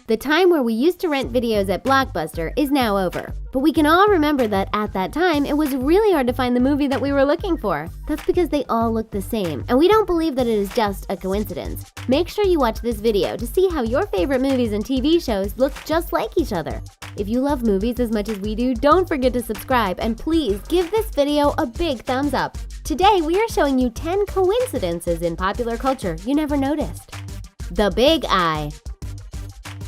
The time where we used to rent videos at Blockbuster is now over. But we can all remember that at that time, it was really hard to find the movie that we were looking for. That's because they all look the same, and we don't believe that it is just a coincidence. Make sure you watch this video to see how your favorite movies and TV shows look just like each other. If you love movies as much as we do, don't forget to subscribe, and please give this video a big thumbs up. Today, we are showing you 10 coincidences in popular culture you never noticed. The Big Eye.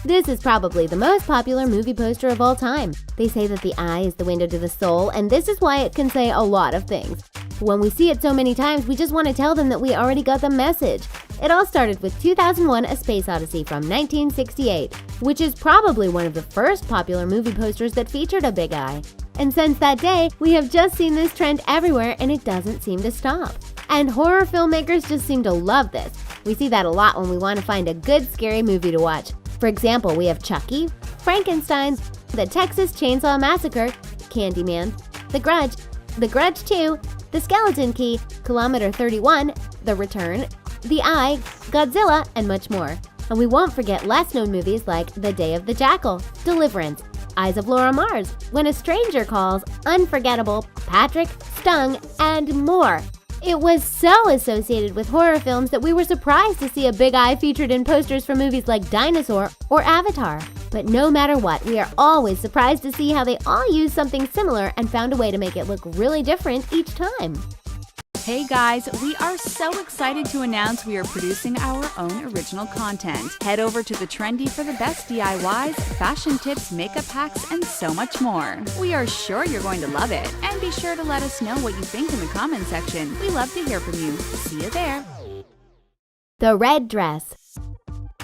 This is probably the most popular movie poster of all time. They say that the eye is the window to the soul, and this is why it can say a lot of things. When we see it so many times, we just want to tell them that we already got the message. It all started with 2001: A Space Odyssey from 1968, which is probably one of the first popular movie posters that featured a big eye. And since that day, we have just seen this trend everywhere, and it doesn't seem to stop. And horror filmmakers just seem to love this. We see that a lot when we want to find a good scary movie to watch. For example, we have Chucky, Frankenstein, The Texas Chainsaw Massacre, Candyman, The Grudge 2, The Skeleton Key, Kilometer 31, The Return, The Eye, Godzilla, and much more. And we won't forget less-known movies like The Day of the Jackal, Deliverance, Eyes of Laura Mars, When a Stranger Calls, Unforgettable, Patrick, Stung, and more. It was so associated with horror films that we were surprised to see a big eye featured in posters for movies like Dinosaur or Avatar. But no matter what, we are always surprised to see how they all used something similar and found a way to make it look really different each time. Hey guys, we are so excited to announce we are producing our own original content. Head over to The Trendy for the best DIYs, fashion tips, makeup hacks, and so much more. We are sure you're going to love it, and be sure to let us know what you think in the comment section. We love to hear from you. See you there. The red dress.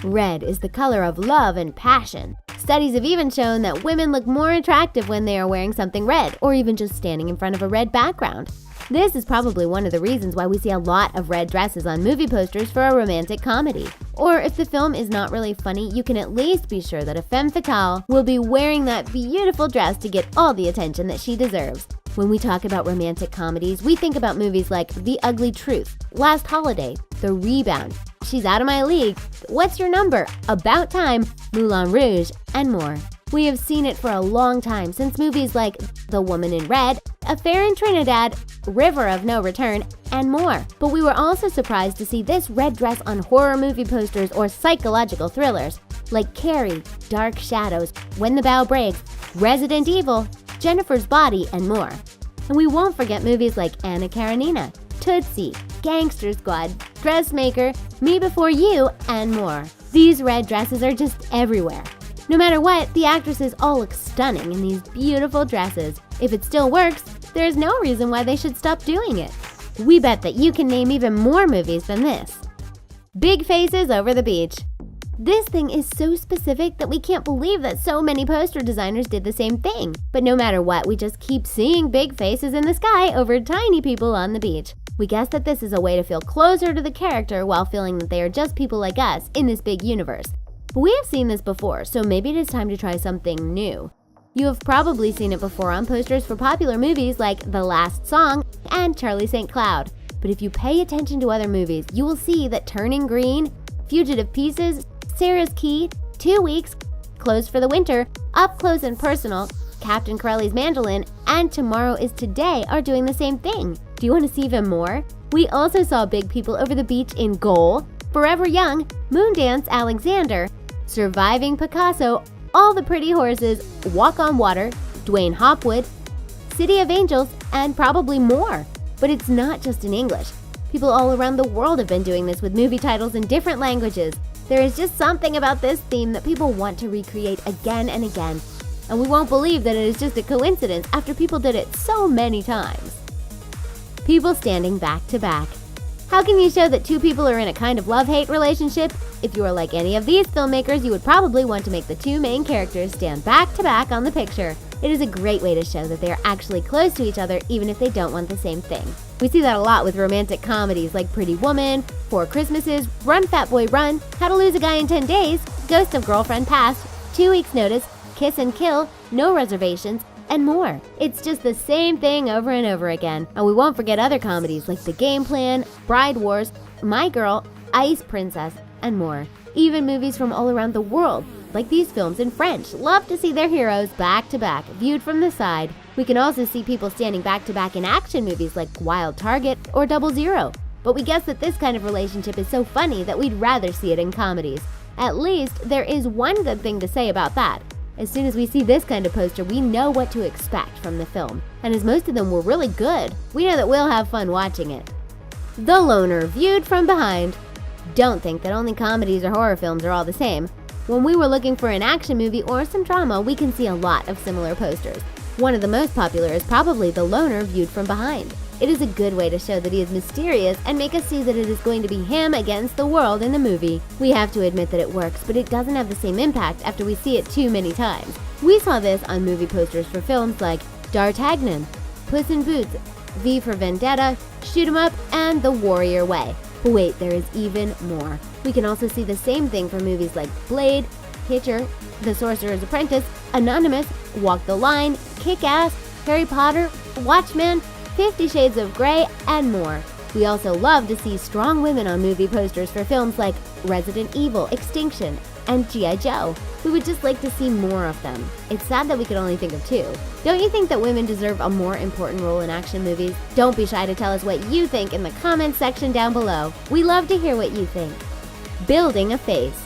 Red is the color of love and passion. Studies have even shown that women look more attractive when they are wearing something red, or even just standing in front of a red background. This is probably one of the reasons why we see a lot of red dresses on movie posters for a romantic comedy. Or if the film is not really funny, you can at least be sure that a femme fatale will be wearing that beautiful dress to get all the attention that she deserves. When we talk about romantic comedies, we think about movies like The Ugly Truth, Last Holiday, The Rebound, She's Out of My League, What's Your Number, About Time, Moulin Rouge, and more. We have seen it for a long time, since movies like The Woman in Red, Affair in Trinidad, River of No Return, and more. But we were also surprised to see this red dress on horror movie posters or psychological thrillers like Carrie, Dark Shadows, When the Bough Breaks, Resident Evil, Jennifer's Body, and more. And we won't forget movies like Anna Karenina, Tootsie, Gangster Squad, Dressmaker, Me Before You, and more. These red dresses are just everywhere. No matter what, the actresses all look stunning in these beautiful dresses. If it still works, there's no reason why they should stop doing it. We bet that you can name even more movies than this. Big faces over the beach. This thing is so specific that we can't believe that so many poster designers did the same thing. But no matter what, we just keep seeing big faces in the sky over tiny people on the beach. We guess that this is a way to feel closer to the character while feeling that they are just people like us in this big universe. We have seen this before, so maybe it is time to try something new. You have probably seen it before on posters for popular movies like The Last Song and Charlie St. Cloud. But if you pay attention to other movies, you will see that Turning Green, Fugitive Pieces, Sarah's Key, 2 Weeks, Closed for the Winter, Up Close and Personal, Captain Corelli's Mandolin, and Tomorrow is Today are doing the same thing. Do you want to see even more? We also saw big people over the beach in Goal, Forever Young, Moondance Alexander, Surviving Picasso, All the Pretty Horses, Walk on Water, Dwayne Hopwood, City of Angels, and probably more. But it's not just in English. People all around the world have been doing this with movie titles in different languages. There is just something about this theme that people want to recreate again and again. And we won't believe that it is just a coincidence after people did it so many times. People standing back to back. How can you show that two people are in a kind of love-hate relationship? If you are like any of these filmmakers, you would probably want to make the two main characters stand back to back on the picture. It is a great way to show that they are actually close to each other even if they don't want the same thing. We see that a lot with romantic comedies like Pretty Woman, Four Christmases, Run Fat Boy Run, How to Lose a Guy in 10 Days, Ghost of Girlfriend Past, 2 Weeks Notice, Kiss and Kill, No Reservations, and more. It's just the same thing over and over again. And we won't forget other comedies like The Game Plan, Bride Wars, My Girl, Ice Princess, and more. Even movies from all around the world like these films in French, love to see their heroes back to back, viewed from the side. We can also see people standing back to back in action movies like Wild Target or Double Zero. But we guess that this kind of relationship is so funny that we'd rather see it in comedies. At least, there is one good thing to say about that. As soon as we see this kind of poster, we know what to expect from the film. And as most of them were really good, we know that we'll have fun watching it. The Loner, viewed from behind. Don't think that only comedies or horror films are all the same. When we were looking for an action movie or some drama, we can see a lot of similar posters. One of the most popular is probably The Loner viewed from behind. It is a good way to show that he is mysterious and make us see that it is going to be him against the world in the movie. We have to admit that it works, but it doesn't have the same impact after we see it too many times. We saw this on movie posters for films like D'Artagnan, Puss in Boots, V for Vendetta, Shoot 'em Up, and The Warrior Way. But wait, there is even more. We can also see the same thing for movies like Blade, Hitcher, The Sorcerer's Apprentice, Anonymous, Walk the Line, Kick-Ass, Harry Potter, Watchmen, 50 Shades of Grey, and more. We also love to see strong women on movie posters for films like Resident Evil, Extinction, and G.I. Joe. We would just like to see more of them. It's sad that we could only think of 2. Don't you think that women deserve a more important role in action movies? Don't be shy to tell us what you think in the comments section down below. We love to hear what you think. Building a face.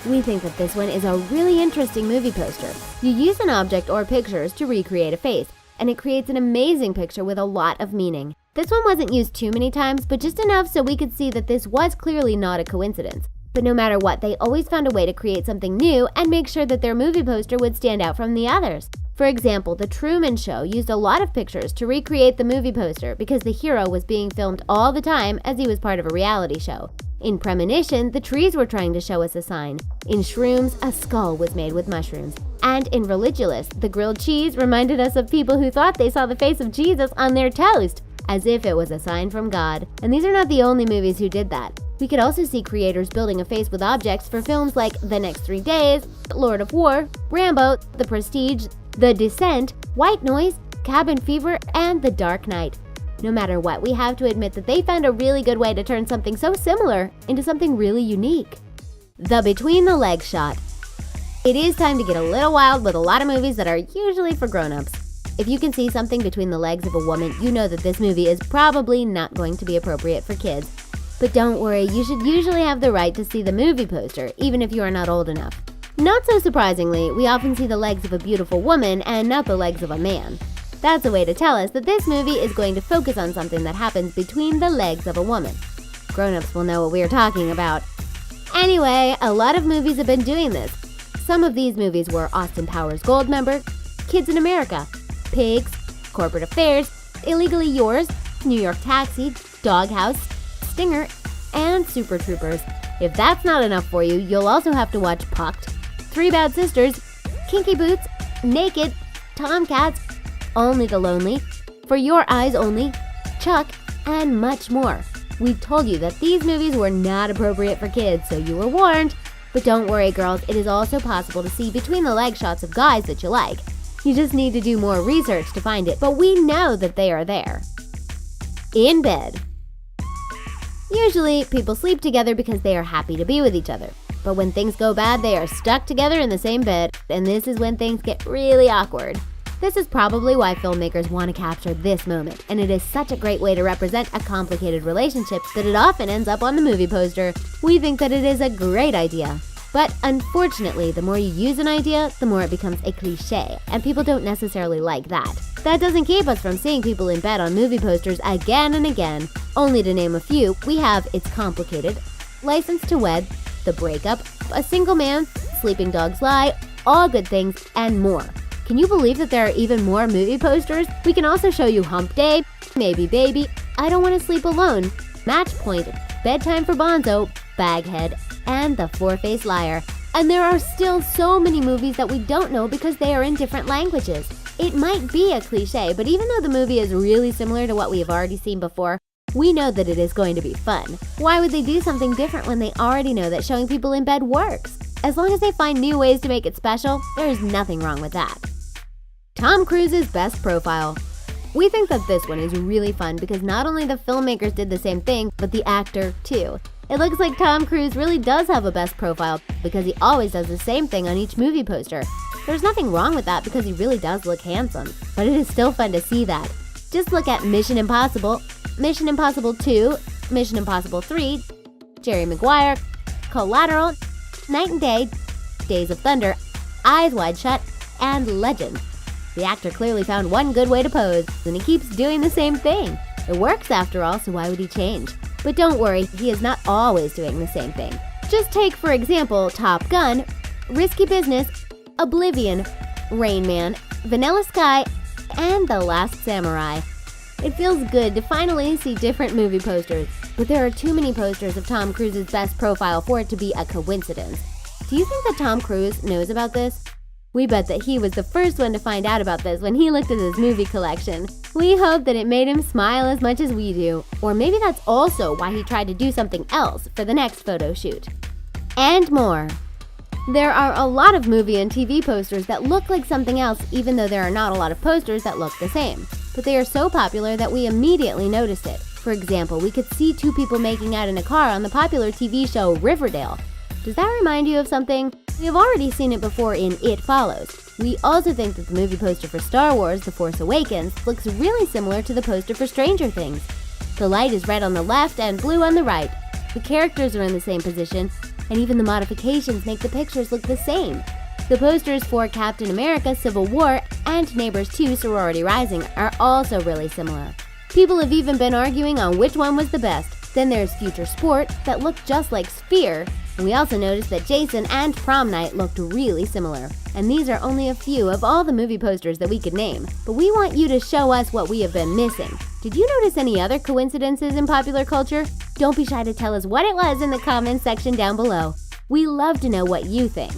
We think that this one is a really interesting movie poster. You use an object or pictures to recreate a face, and it creates an amazing picture with a lot of meaning. This one wasn't used too many times, but just enough so we could see that this was clearly not a coincidence. But no matter what, they always found a way to create something new and make sure that their movie poster would stand out from the others. For example, The Truman Show used a lot of pictures to recreate the movie poster because the hero was being filmed all the time as he was part of a reality show. In Premonition, the trees were trying to show us a sign. In Shrooms, a skull was made with mushrooms. And in Religulous, the grilled cheese reminded us of people who thought they saw the face of Jesus on their toast, as if it was a sign from God. And these are not the only movies who did that. We could also see creators building a face with objects for films like The Next 3 Days, Lord of War, Rambo, The Prestige, The Descent, White Noise, Cabin Fever, and The Dark Knight. No matter what, we have to admit that they found a really good way to turn something so similar into something really unique. The Between the Legs shot. It is time to get a little wild with a lot of movies that are usually for grown-ups. If you can see something between the legs of a woman, you know that this movie is probably not going to be appropriate for kids. But don't worry, you should usually have the right to see the movie poster, even if you are not old enough. Not so surprisingly, we often see the legs of a beautiful woman and not the legs of a man. That's a way to tell us that this movie is going to focus on something that happens between the legs of a woman. Grown-ups will know what we are talking about. Anyway, a lot of movies have been doing this. Some of these movies were Austin Powers Goldmember, Kids in America, Pigs, Corporate Affairs, Illegally Yours, New York Taxi, Doghouse, Stinger, and Super Troopers. If that's not enough for you, you'll also have to watch Pucked, Three Bad Sisters, Kinky Boots, Naked, Tomcats, Only the Lonely, For Your Eyes Only, Chuck, and much more. We told you that these movies were not appropriate for kids, so you were warned. But don't worry, girls, it is also possible to see between the leg shots of guys that you like. You just need to do more research to find it, but we know that they are there. In bed. Usually, people sleep together because they are happy to be with each other. But when things go bad, they are stuck together in the same bed, and this is when things get really awkward. This is probably why filmmakers want to capture this moment, and it is such a great way to represent a complicated relationship that it often ends up on the movie poster. We think that it is a great idea. But unfortunately, the more you use an idea, the more it becomes a cliché, and people don't necessarily like that. That doesn't keep us from seeing people in bed on movie posters again and again. Only to name a few, we have It's Complicated, License to Wed, The Breakup, A Single Man, Sleeping Dogs Lie, All Good Things, and more. Can you believe that there are even more movie posters? We can also show you Hump Day, Maybe Baby, I Don't Want to Sleep Alone, Match Point, Bedtime for Bonzo, Baghead, and The Four-Faced Liar. And there are still so many movies that we don't know because they are in different languages. It might be a cliche, but even though the movie is really similar to what we have already seen before, we know that it is going to be fun. Why would they do something different when they already know that showing people in bed works? As long as they find new ways to make it special, there is nothing wrong with that. Tom Cruise's Best Profile. We think that this one is really fun because not only the filmmakers did the same thing, but the actor too. It looks like Tom Cruise really does have a best profile because he always does the same thing on each movie poster. There's nothing wrong with that because he really does look handsome, but it is still fun to see that. Just look at Mission Impossible, Mission Impossible 2, Mission Impossible 3, Jerry Maguire, Collateral, Night and Day, Days of Thunder, Eyes Wide Shut, and Legend. The actor clearly found one good way to pose, and he keeps doing the same thing. It works after all, so why would he change? But don't worry, he is not always doing the same thing. Just take, for example, Top Gun, Risky Business, Oblivion, Rain Man, Vanilla Sky, and The Last Samurai. It feels good to finally see different movie posters, but there are too many posters of Tom Cruise's best profile for it to be a coincidence. Do you think that Tom Cruise knows about this? We bet that he was the first one to find out about this when he looked at his movie collection. We hope that it made him smile as much as we do, or maybe that's also why he tried to do something else for the next photo shoot. And more. There are a lot of movie and TV posters that look like something else even though there are not a lot of posters that look the same. But they are so popular that we immediately noticed it. For example, we could see two people making out in a car on the popular TV show Riverdale. Does that remind you of something? We have already seen it before in It Follows. We also think that the movie poster for Star Wars: The Force Awakens looks really similar to the poster for Stranger Things. The light is red on the left and blue on the right. The characters are in the same position, and even the modifications make the pictures look the same. The posters for Captain America: Civil War and Neighbors 2: Sorority Rising are also really similar. People have even been arguing on which one was the best. Then there's Future Sport that looked just like Sphere, and we also noticed that Jason and Prom Night looked really similar. And these are only a few of all the movie posters that we could name, but we want you to show us what we have been missing. Did you notice any other coincidences in popular culture? Don't be shy to tell us what it was in the comments section down below. We love to know what you think.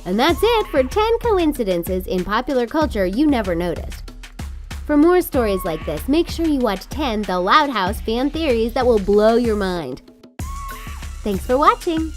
And that's it for 10 coincidences in popular culture you never noticed. For more stories like this, make sure you watch 10 The Loud House fan theories that will blow your mind. Thanks for watching!